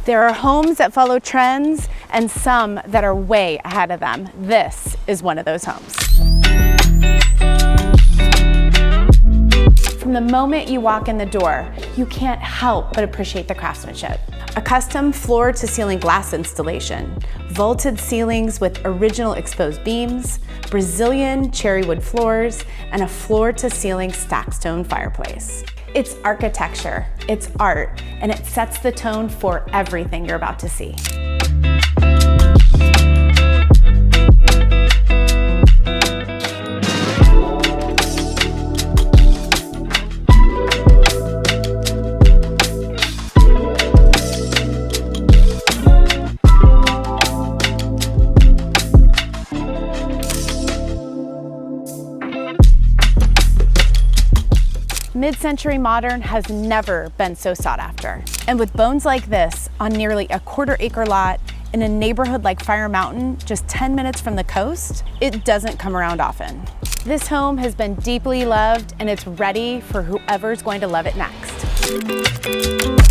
There are homes that follow trends and some that are way ahead of them. This is one of those homes. From the moment you walk in the door, you can't help but appreciate the craftsmanship. A custom floor-to-ceiling glass installation, vaulted ceilings with original exposed beams, Brazilian cherry wood floors, and a floor-to-ceiling stack stone fireplace. It's architecture, it's art, and it sets the tone for everything you're about to see. Mid-century modern has never been so sought after. And with bones like this on nearly a quarter-acre lot in a neighborhood like Fire Mountain, just 10 minutes from the coast, it doesn't come around often. This home has been deeply loved and it's ready for whoever's going to love it next.